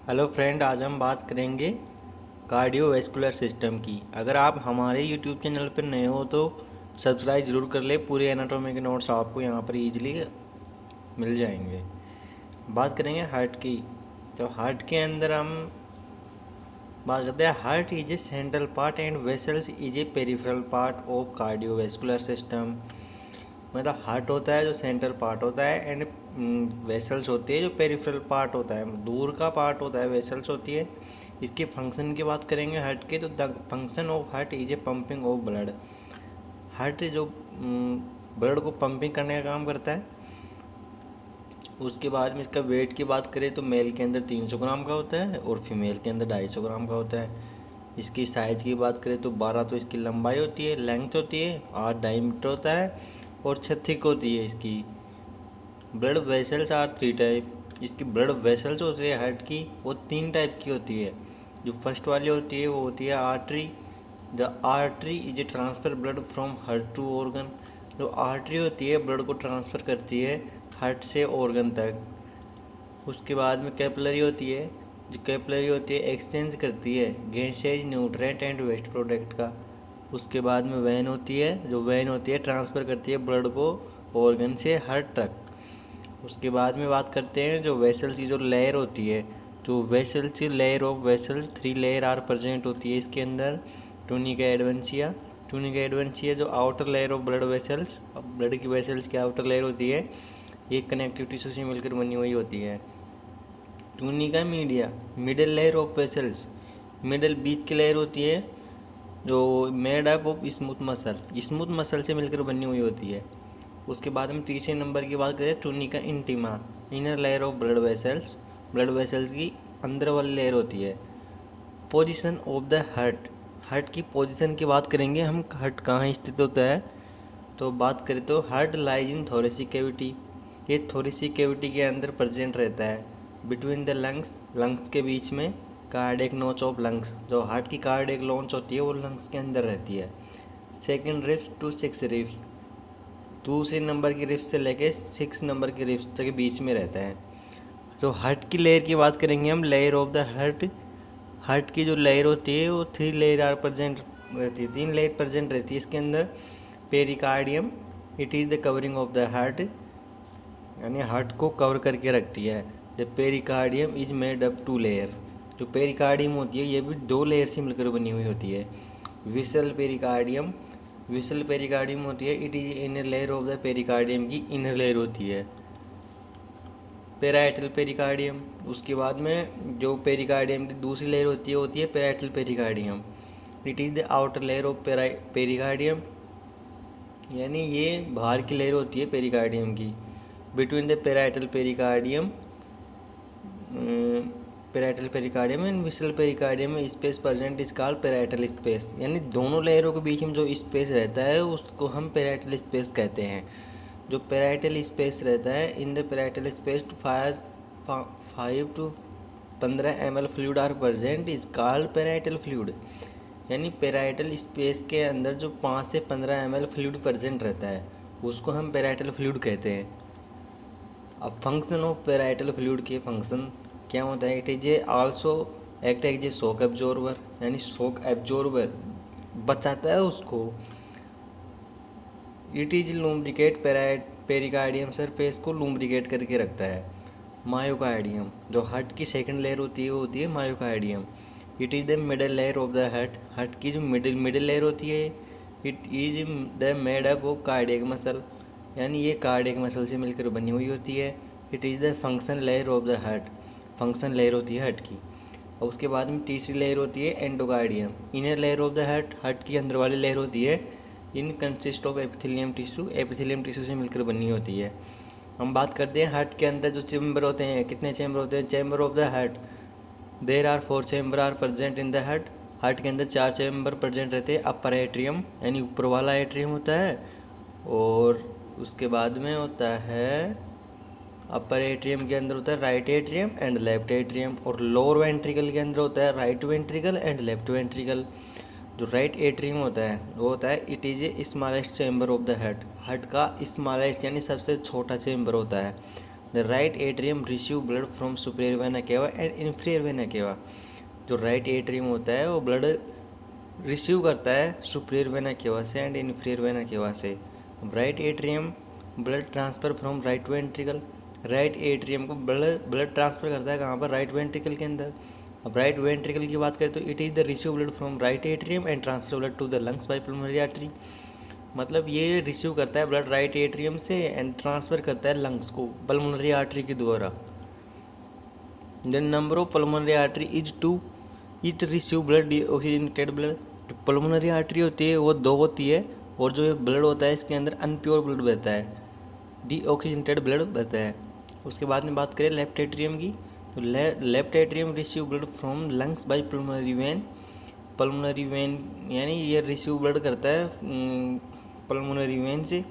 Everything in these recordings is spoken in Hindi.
हेलो फ्रेंड, आज हम बात करेंगे कार्डियोवैस्कुलर सिस्टम की। अगर आप हमारे यूट्यूब चैनल पर नए हो तो सब्सक्राइब ज़रूर कर ले। पूरे एनाटॉमी के नोट्स आपको यहाँ पर इजीली मिल जाएंगे। बात करेंगे हार्ट की। तो हार्ट के अंदर हम बात करते हैं, heart is a central part and vessels is a peripheral part of cardiovascular system. मतलब हार्ट होता है जो सेंट्रल पार्ट होता है, एंड वेसल्स होती है जो पेरिफेरल पार्ट होता है, दूर का पार्ट होता है, वेसल्स होती है। इसके फंक्शन की बात करेंगे हार्ट के, तो the function of heart is a pumping of blood. Heart जो ब्लड को पंपिंग करने का काम करता है। उसके बाद में इसका वेट की बात करें तो मेल के अंदर 300 ग्राम का होता है और फीमेल के अंदर 250 ग्राम का होता है। इसकी साइज़ की बात करें तो 12 तो इसकी लंबाई होती है, लेंथ होती है, 8 डायमीटर होता है और 6 थिक होती है इसकी। Blood vessels are 3 type. इसकी ब्लड वेसल्स होती है हार्ट की, वो 3 टाइप की होती है। जो फर्स्ट वाली होती है वो होती है artery. The artery is a transfer blood from heart to organ. जो आर्टरी होती है ब्लड को ट्रांसफ़र करती है हार्ट से ऑर्गन तक। उसके बाद में कैपिलरी होती है। जो कैपिलरी होती है एक्सचेंज करती है gases, nutrient and waste product का। उसके बाद में वैन होती है। जो वैन होती है ट्रांसफ़र करती है ब्लड को ऑर्गन से हार्ट तक। उसके बाद में बात करते हैं जो वेसल्स की जो लेयर होती है। जो वेसल्स की layer of vessels 3 layer are present होती है इसके अंदर। Tunica adventitia. टूनिका एडवेंशिया जो outer layer of blood vessels, blood की वेसल्स की आउटर लेयर होती है, ये कनेक्टिव टिश्यू से मिलकर बनी हुई होती है। Tunica media, middle layer of vessels, middle बीच की लेयर होती है जो made up of smooth muscle, smooth muscle से मिलकर बनी हुई होती है। उसके बाद हम तीसरे नंबर की बात करें, tunica intima, inner layer of blood vessels, blood vessels की अंदर वाली लेयर होती है। Position of the heart, heart की पोजीशन की बात करेंगे हम, हार्ट कहाँ स्थित होता है। तो बात करें तो heart lies in thoracic cavity, ये थोरेसिक कैविटी के अंदर प्रेजेंट रहता है। बिटवीन द लंग्स, लंग्स के बीच में। कार्डियक नोच ऑफ लंग्स, जो हार्ट की कार्डियक लॉन्च होती है वो लंग्स के अंदर रहती है। सेकेंड रिब्स टू 6 रिब्स, दूसरे नंबर की रिब्स से लेके 6 नंबर की रिब्स तक के बीच में रहता है। तो हार्ट की लेयर की बात करेंगे हम, layer of the heart, heart की जो लेयर होती है वो 3 लेयर आर प्रेजेंट रहती है, 3 लेयर प्रेजेंट रहती है इसके अंदर। Pericardium, it is the covering of the heart, यानी हार्ट को कवर करके रखती है। The pericardium is made up 2 layer, जो पेरिकार्डियम होती है ये भी 2 लेयर से मिलकर बनी हुई होती है। विसल पेरिकार्डियम, विसल पेरिकार्डियम होती है, it is inner layer of the pericardium की इनर लेयर होती है। पेराइटल पेरिकार्डियम, उसके बाद में जो पेरिकार्डियम की दूसरी लेयर होती है parietal pericardium, it is the outer layer of pericardium, यानी ये बाहर की लेयर होती है पेरिकार्डियम की। Between the parietal pericardium, parietal pericardium and visceral pericardium में space present is called parietal space, यानी दोनों लेयरों के बीच में जो स्पेस रहता है उसको हम पेराइटल स्पेस कहते हैं। जो पेराइटल स्पेस रहता है, in the parietal space 5 to 15 ml fluid are present is called parietal fluid, यानी पेराइटल स्पेस के अंदर जो 5 से 15 ml फ्लूइड प्रेजेंट रहता है उसको हम पेराइटल फ्लूइड कहते हैं। अब फंक्शन ऑफ पेराइटल फ्लूइड के फंक्शन क्या होता है, it is a also act as a shock absorber, यानी शॉक एब्जॉर्बर बचाता है उसको। It is lubricate pericardium surface को लूम्ब्रिकेट करके रखता है। मायोकार्डियम, जो हार्ट की सेकंड लेयर होती है वो होती है myocardium. It is the middle layer of the heart, heart की जो मिडिल लेयर होती है it is the made up of cardiac muscle, यानी ये कार्डियक मसल से मिलकर बनी हुई होती है। It is the function layer of the heart, function layer होती है हार्ट की। और उसके बाद में तीसरी लेयर होती है endocardium, inner layer of the heart, heart की अंदर वाली लेयर होती है। In consist of epithelium tissue, epithelium tissue से मिलकर बनी होती है। हम बात करते हैं हार्ट के अंदर जो चैम्बर होते हैं, कितने चैम्बर होते हैं, chamber of the heart there are 4 chamber are present in the heart, heart के अंदर 4 चैम्बर प्रेजेंट रहते हैं। अपर एट्रियम, यानी ऊपर वाला एट्रियम होता है, और उसके बाद में होता है अपर एट्रियम के अंदर होता है right atrium and left atrium, और लोअर वेंट्रिकल के अंदर होता है right ventricle and left ventricle. जो राइट एट्रियम होता है वो होता है it is a smallest chamber of the heart, heart का स्मॉलेस्ट यानी सबसे छोटा चैम्बर होता है। The right atrium receive blood from superior vena cava and inferior vena cava. जो राइट एट्रियम होता है वो ब्लड रिसीव करता है सुपीरियर वेना केवा से एंड इंफीरियर वेना केवा से। Right atrium blood transfer from right ventricle, right atrium को ब्लड ट्रांसफ़र करता है कहाँ पर, राइट वेंट्रिकल के अंदर। अब राइट वेंट्रिकल की बात करें तो it is the receive blood from right atrium and transfer blood to the lungs by pulmonary artery. मतलब ये रिसीव करता है ब्लड राइट एट्रियम से एंड ट्रांसफ़र करता है लंग्स को पल्मोनरी आर्टरी के द्वारा। The number of pulmonary artery is 2, it receive blood oxygenated blood. जो पल्मोनरी आर्टरी होती है वो 2 होती है और जो ये ब्लड होता है इसके अंदर अनप्योर ब्लड बहता है, डीऑक्सीजनेटेड ब्लड बहता है। उसके बाद में बात करें लेफ्ट एट्रियम की, तो left atrium receive blood from lungs by pulmonary vein. Pulmonary vein यानी ये रिसीव ब्लड करता है पल्मोनरी वेन से,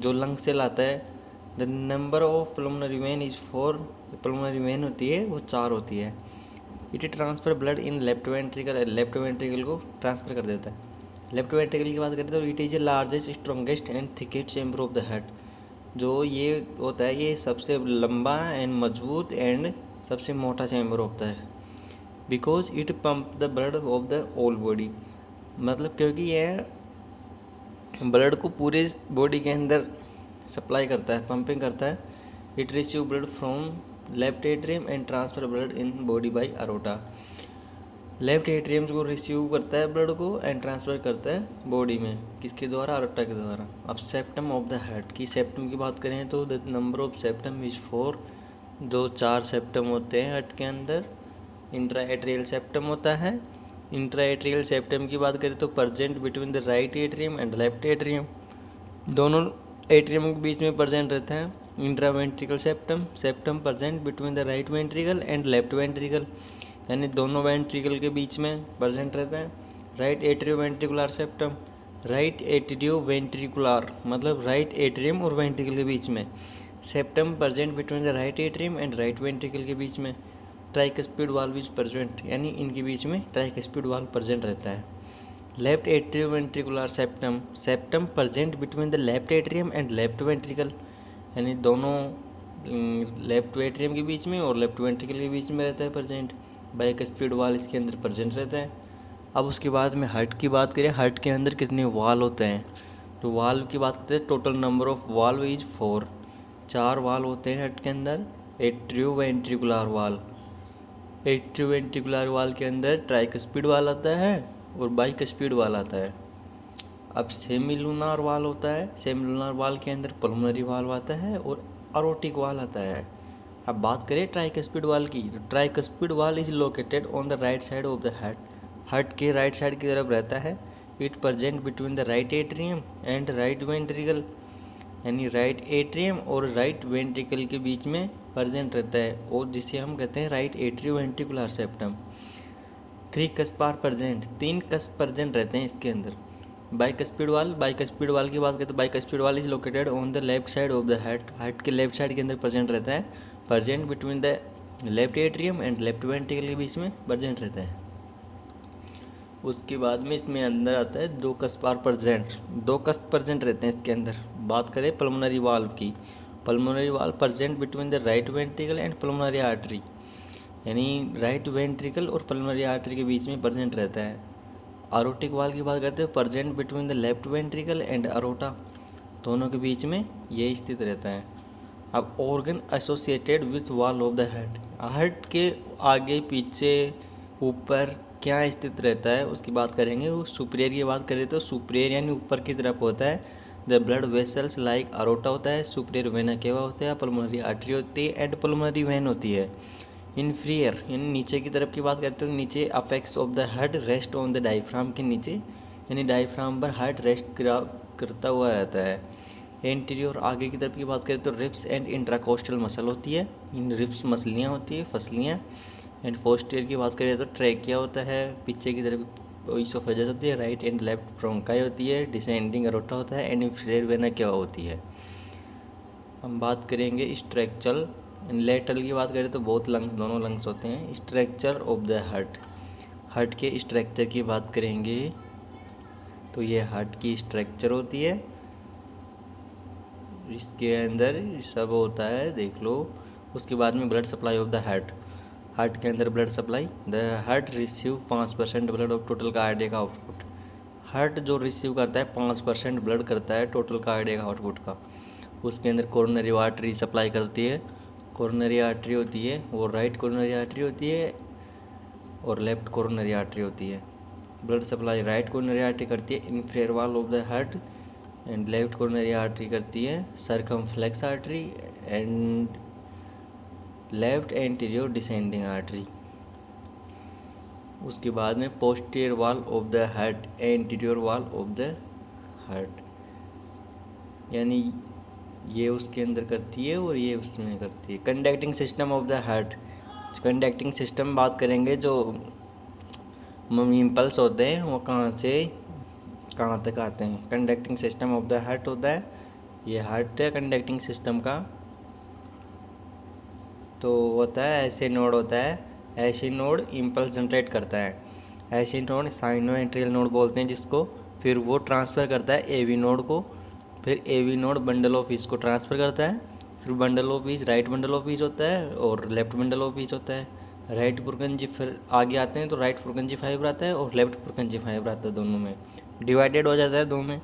जो लंग से लाता है। The number of pulmonary vein is 4, pulmonary vein होती है वो 4 होती है। It transfer blood in left ventricle, left ventricle को ट्रांसफ़र कर देता है। लेफ्ट वेंट्रिकल की बात करें तो it is a largest strongest and thickest chamber of the heart. जो ये होता है ये सबसे लंबा एंड मजबूत एंड सबसे मोटा चैम्बर होता है। Because it pump the blood of the whole body, मतलब क्योंकि यह ब्लड को पूरे बॉडी के अंदर सप्लाई करता है, पंपिंग करता है। It receive blood from left atrium and transfer blood in body by aorta. Left atrium को रिसीव करता है ब्लड को एंड ट्रांसफ़र करता है बॉडी में, किसके द्वारा, अरोटा के द्वारा। अब सेप्टम ऑफ द हार्ट की, सेप्टम की बात करें तो the number of septum is 4, जो 4 सेप्टम होते हैं हार्ट के अंदर। इंट्रा एट्रियल सेप्टम होता है। इंट्रा एट्रियल सेप्टम की बात करें तो present between the right atrium and left atrium, दोनों एट्रियम के बीच में प्रेजेंट रहता है। Intra ventricle septum, septum present between the right ventricle and left ventricle, यानी दोनों वेंट्रिकल के बीच में प्रेजेंट रहता है। Right atrioventricular septum, right atrio ventricular मतलब राइट एट्रियम और वेंट्रिकल के बीच में। Septum present between the right atrium and right ventricle के बीच में। ट्राइकस्पिड वाल्व इज प्रेजेंट, यानी इनके बीच में ट्राइकस्पिड वाल्व प्रेजेंट रहता है। Left atrio ventricular septum, septum present between the left atrium and left ventricle, यानी दोनों लेफ्ट एट्रियम के बीच में और लेफ्ट वेंट्रिकल के बीच में रहता है प्रेजेंट। बाइकस्पिड वाल इसके अंदर प्रेजेंट रहता है। अब उसके बाद में हार्ट की बात करें, हार्ट के अंदर कितने वाल होते हैं, तो वाल्व की बात करते हैं। Total number of valve is 4, 4 वाल होते हैं हार्ट के अंदर। एट्रियो वेंट्रिकुलर वाल, एट्रियो वेंट्रिकुलर वाल के अंदर ट्राइकस्पिड वाल आता है और बाइकस्पिड वाल आता है। अब सेमिलुनार वाल होता है, सेमिलुनार वाल के अंदर पल्मोनरी वाल आता है और अरोटिक वाल आता है। अब बात करें ट्राइकस्पिड वाल की, तो ट्राइकस्पिड वाल is located on the right side of the heart, heart के राइट साइड की तरफ रहता है। It present between the right atrium and right ventricle, यानी राइट एट्रियम और राइट वेंट्रिकल के बीच में प्रेजेंट रहता है और जिसे हम कहते हैं right atrioventricular septum. 3 cusp are present, 3 cusp present रहते हैं इसके अंदर। बाइकस्पिड वाल, बाइकस्पिड वाल की बात करें तो बाइकस्पिड वाल is located on the left side of the heart, heart के लेफ्ट साइड के अंदर प्रेजेंट रहता है। Present between the left atrium and left ventricle के बीच में प्रेजेंट रहता है। उसके बाद में इसमें अंदर आता है 2 cusp are present, 2 cusp present रहते हैं इसके अंदर। बात करें पल्मोनरी वाल्व की, pulmonary valve present between the right ventricle and pulmonary artery, यानी राइट वेंट्रिकल और पल्मोनरी आर्टरी के बीच में प्रेजेंट रहता है। अरोटिक वाल्व की बात करते हैं, present between the left ventricle and aorta, दोनों के बीच में ये स्थित रहता है। अब organ associated with wall of the heart, heart के आगे पीछे ऊपर क्या स्थित रहता है उसकी बात करेंगे। वो सुपीरियर की बात करें तो सुपीरियर यानी ऊपर की तरफ होता है। The blood vessels like aorta होता है, सुपीरियर वेना केवा होता है, पल्मोनरी आर्टरी होती है एंड पल्मोनरी वेन होती है। इन्फीरियर यानी नीचे की तरफ की बात करते हैं, नीचे apex of the heart rest on the diaphragm के नीचे, यानी डायफ्राम पर हार्ट रेस्ट करता हुआ रहता है। एंटीरियर आगे की तरफ की बात करें तो रिब्स एंड इंट्राकोस्टल मसल होती है, इन रिब्स मसलियाँ होती है, फसलियाँ। एंड पोस्टीरियर की बात करें तो ट्रैकिया होता है, पीछे की तरफ इसोफेगस होती है, राइट एंड लेफ्ट ब्रोंकाई होती है, डिसेंडिंग अरोटा होता है एंड इंफीरियर वेना केवा होती है। हम बात करेंगे स्ट्रक्चर, लेटरल की बात करें तो बहुत लंग्स, दोनों लंग्स होते हैं। Structure of the heart, heart के स्ट्रक्चर की बात करेंगे तो ये हार्ट की स्ट्रक्चर होती है। इसके अंदर सब होता है, देख लो। उसके बाद में blood supply of the heart, heart के अंदर blood supply, the heart receive 5% blood of total cardiac output. Heart जो रिसीव करता है 5% ब्लड करता है टोटल कार्डियक आउटपुट का। उसके अंदर कोरोनरी आर्टरी सप्लाई करती है। कोरोनरी आर्टरी होती है वो राइट कोरोनरी आर्टरी होती है और लेफ्ट कोरोनरी आर्टरी होती है। Blood supply right coronary artery करती है inferior wall of the heart, and left coronary artery करती है circumflex artery and left anterior descending artery. उसके बाद में posterior wall of the heart, anterior wall of the heart, यानी ये उसके अंदर करती है और ये उसमें करती है। Conducting system of the heart, conducting system बात करेंगे, जो इम्पल्स होते हैं वो कहाँ से कहाँ तक आते हैं। Conducting system of the heart होता है, ये हार्ट है कंडक्टिंग सिस्टम का। तो होता है ऐसे नोड होता है, ऐसे नोड इम्पल्स जनरेट करता है। ऐसे नोड साइनोएंट्रियल नोड बोलते हैं जिसको, फिर वो ट्रांसफ़र करता है एवी नोड को, फिर AV node bundle of each को ट्रांसफ़र करता है, फिर bundle of each right bundle of each होता है और लेफ्ट बंडल ऑफ ईच होता है। राइट पुरकंजी फिर आगे आते हैं तो राइट पुरकंजी फाइबर आता है और लेफ्ट पुरकंजी फाइबर आता है, दोनों में डिवाइडेड हो जाता है दो में।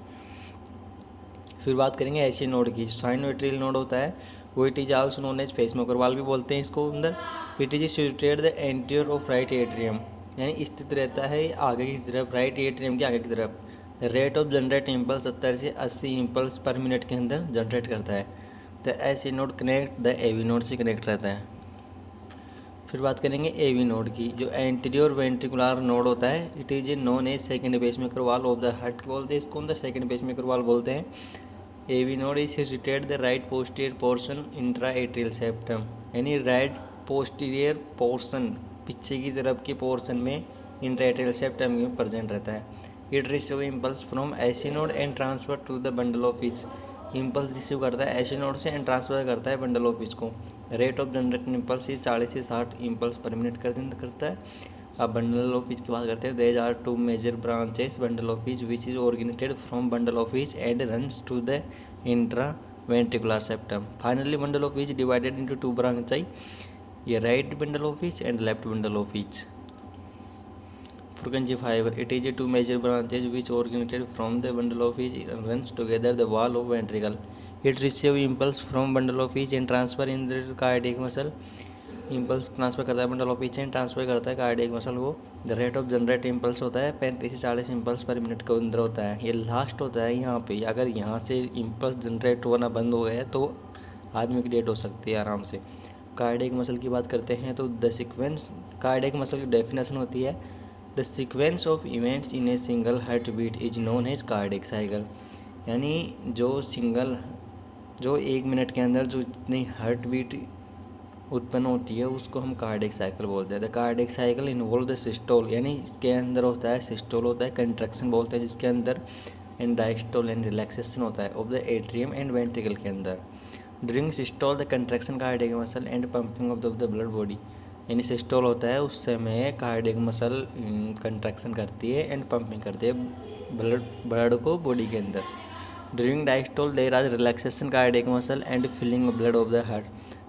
फिर बात करेंगे ऐसे नोड की, साइनोएंट्रियल नोड होता है वो it is also known as pacemaker वाल भी बोलते हैं इसको अंदर। It is situated the anterior of right atrium, यानी स्थित रहता है आगे की तरफ, राइट एट्रियम के आगे की तरफ। रेट ऑफ जनरेट इम्पल्स 70 से 80 इम्पल्स पर मिनट के अंदर जनरेट करता है। The SA node connect the AV node से कनेक्ट रहता है। फिर बात करेंगे एवी नोड की, जो एंटीरियर वेंट्रिकुलर नोड होता है, it is a known as second pacemaker wall of the heart बोलते हैं इसको, अंदर सेकंड पेसमेकर वाल बोलते हैं। AV node is situated the right posterior portion intra atrial septum, यानी राइट पोस्टीरियर पोर्शन पीछे की तरफ के पोर्शन में इंट्रा एट्रियल सेप्टम में प्रेजेंट रहता है। It receive impulse from SA node and transfer to the bundle of each, impulse receive करता है ऐसे नोड से एंड ट्रांसफर करता है बंडल ऑफ ईच को। रेट ऑफ जनरेटिंग इम्पल्स 40 से 60 इम्पल्स पर मिनट करता है। अब बंडल ऑफ ईच की बात करते हैं। There are two major branches bundle of His which is originated from bundle of His and runs to the intra ventricular septum. Finally bundle of His divided into two branches, ये right bundle of His and left bundle of His. Purkinje fiber, it is a two major branches which originated from the bundle of each and runs together the wall of ventricle. It receives impulse from bundle of each and transfer in the cardiac muscle. Impulse transfer करता है bundle of His and transfer करता है कार्डियक मसल को। The rate of generate impulse होता है 35 से 40 इम्पल्स पर मिनट के अंदर होता है। ये लास्ट होता है यहाँ पे, अगर यहाँ से इम्पल्स जनरेट होना बंद हो गया तो आदमी की डेथ हो सकती है आराम से। कार्डियक मसल की बात करते हैं तो द सीक्वेंस, कार्डियक मसल की डेफिनेशन होती है the sequence of events in a single heart beat is known as cardiac cycle, यानी जो एक मिनट के अंदर जो इतनी हार्ट बीट उत्पन्न होती है उसको हम कार्डियक साइकिल बोलते हैं। The cardiac cycle involve the systole, यानी इसके अंदर होता है सिस्टोल होता है, कंट्रैक्शन बोलते हैं जिसके अंदर, एंड डायस्टोल एंड रिलैक्सेशन होता है of the atrium and ventricle के अंदर। During systole the contraction cardiac muscle and pumping of the blood body, यानी सिस्टोल होता है उस समय कार्डियक मसल कंट्रैक्शन करती है एंड पंपिंग करती है ब्लड को बॉडी के अंदर। During diastole there are relaxation cardiac muscle and filling blood of the heart.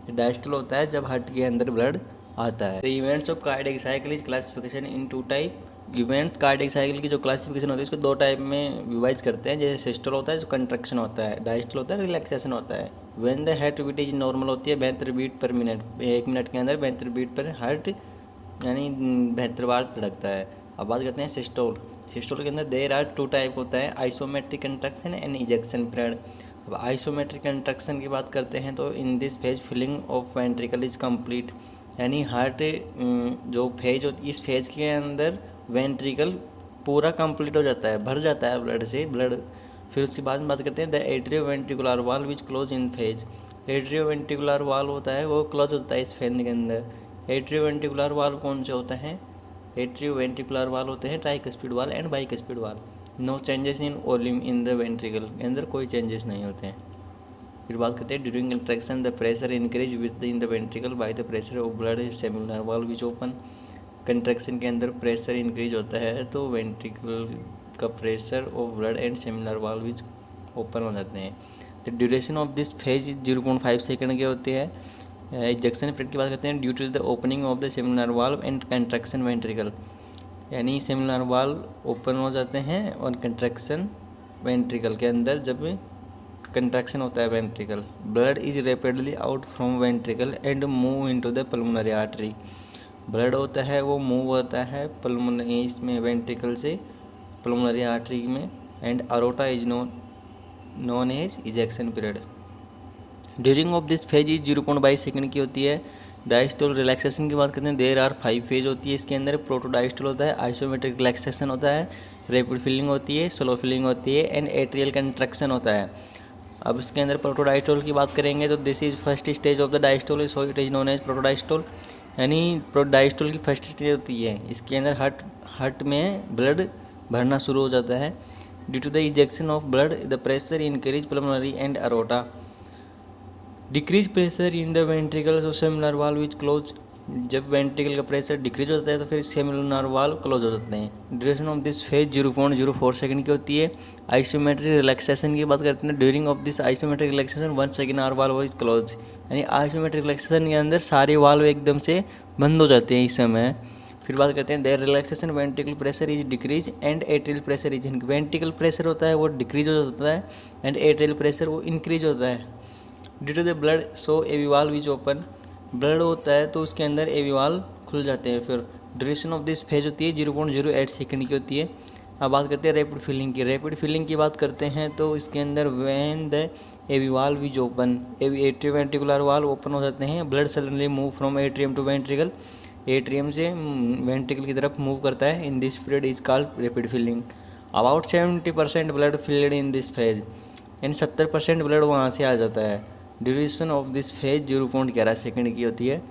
Diastole होता है जब हार्ट के अंदर ब्लड आता है। The events of cardiac cycle is classification in two type. Events cardiac cycle की जो क्लासिफिकेशन होती है इसको दो टाइप में विभाजित करते हैं। जैसे सिस्टोल होता है जो कंट्रैक्शन होता है, डायस्टोल होता है रिलैक्सेशन होता है। When the heart beat is normal होती है 72 बीट पर मिनट, एक मिनट के अंदर 72 बीट पर हार्ट यानी 72 बार धड़कता है। अब बात करते हैं सिस्टोल। सिस्टोल के अंदर देयर आर टू टाइप होता है, isometric contraction and ejection period. अब आइसोमेट्रिक कंट्रैक्शन की बात करते हैं तो in this phase filling of ventricle is complete, यानी हार्ट जो फेज होती इस फेज के अंदर वेंट्रिकल पूरा कंप्लीट हो जाता है, भर जाता है ब्लड से ब्लड। फिर उसके बाद में बात करते हैं the atrio ventricular valve which close in phase. Atrio ventricular valve होता है वो क्लोज होता है इस फेज के अंदर। एट्रियो वेंट्रिकुलर वाल कौन से होते हैं? एट्रियो वेंट्रिकुलर वाल होते हैं tricuspid valve and bicuspid valve. No changes in volume in the ventricle, के अंदर कोई चेंजेस नहीं होते हैं। फिर बात करते हैं during contraction the pressure increase within the ventricle by the pressure of blood semilunar valve which open. Contraction के अंदर प्रेशर इंक्रीज होता है तो वेंट्रिकल का pressure of blood and semilunar valve which open हो जाते हैं। The duration of this phase 0.5 second के होते हैं। इजेक्शन पीरियड की बात करते हैं due to the opening of the semilunar valve and contraction ventricle, यानी सेमिनल वाल्व ओपन हो जाते हैं और कंट्रैक्शन वेंट्रिकल के अंदर जब कंट्रैक्शन होता है ventricle. Blood is rapidly out from ventricle and move into the pulmonary artery, blood होता है वो मूव होता है पल्मोनरी इसमें वेंट्रिकल से पल्मोनरी आर्टरी में, and aorta is known as ejection period. During of this phase is 0.22 second की होती है। डायस्टोल रिलैक्सेशन की बात करते हैं, देर आर 5 फेज होती है इसके अंदर। प्रोटोडायस्टोल होता है, आइसोमेट्रिक रिलैक्सेशन होता है, रैपिड फिलिंग होती है, स्लो फिलिंग होती है, एंड एट्रियल कंट्रैक्शन होता है। अब इसके अंदर प्रोटोडायस्टोल की बात करेंगे तो this is first stage of the diastole, so it is known as protodiastole, यानी प्रोटोडायस्टोल की फर्स्ट स्टेज होती है। इसके अंदर हार्ट में ब्लड भरना शुरू हो जाता है। Due to the ejection of blood the pressure increase pulmonary and aorta, decrease pressure in the ventricle so semilunar valve is close, जब वेंट्रिकल का प्रेशर डिक्रीज होता है तो फिर सेमिनल वाल्व क्लोज हो जाते हैं। Duration of this phase 0.04 second की होती है। आइसोमेट्रिक रिलैक्सेशन की बात करते हैं, during of this isometric relaxation 1 second are valve is close, यानी आइसोमेट्रिक रिलैक्सेशन के अंदर सारे वाल्व एकदम से बंद हो जाते हैं इस समय। फिर बात करते हैं there relaxation ventricle pressure is decrease and atrial pressure is, ventricle pressure होता है वो डिक्रीज हो जाता है एंड एट्रियल प्रेशर वो इंक्रीज होता है। Due to the blood so AV valve is open, blood होता है तो उसके अंदर एवी वाल्व खुल जाते हैं। फिर ड्यूरेशन ऑफ दिस फेज होती है 0.08 सेकेंड की होती है। अब बात करते हैं रैपिड फिलिंग की। रैपिड फिलिंग की बात करते हैं तो इसके अंदर when the AV valve is open, atrio ventricular valve open हो जाते हैं, blood suddenly move from atrium to ventricle, atrium से वेंट्रिकल की तरफ मूव करता है। In this period is called rapid filling. About 70% blood filled in this phase, यानी 70% ब्लड वहाँ से आ जाता है। Duration of this phase 0.11 second की होती है।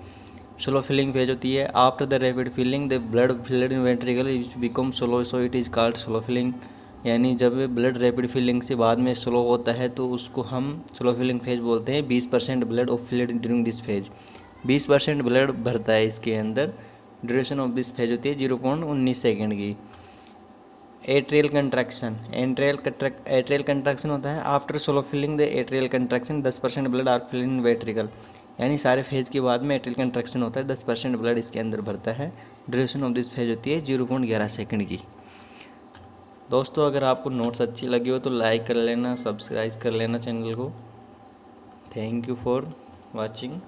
स्लो फिलिंग फेज होती है। After the rapid filling the blood filled in ventricle is become slow, so it is called slow filling, यानी जब ब्लड रैपिड फिलिंग से बाद में स्लो होता है तो उसको हम स्लो फिलिंग फेज बोलते हैं। 20% blood of field during this phase, 20% blood भरता है इसके अंदर। ड्यूरेशन ऑफ दिस फेज होती है 0.19 सेकेंड की। एट्रियल कंट्रैक्शन, एट्रियल कंट्रैक्शन होता है after slow filling the atrial contraction 10% blood are filled in ventricle, यानी सारे फेज के बाद में एट्रियल कंट्रैक्शन होता है, 10% ब्लड इसके अंदर भरता है। ड्यूरेशन ऑफ दिस फेज होती है 0.11 सेकेंड की। दोस्तों अगर आपको नोट्स अच्छी लगी हो तो लाइक कर लेना, सब्सक्राइब कर लेना चैनल को। Thank you for watching.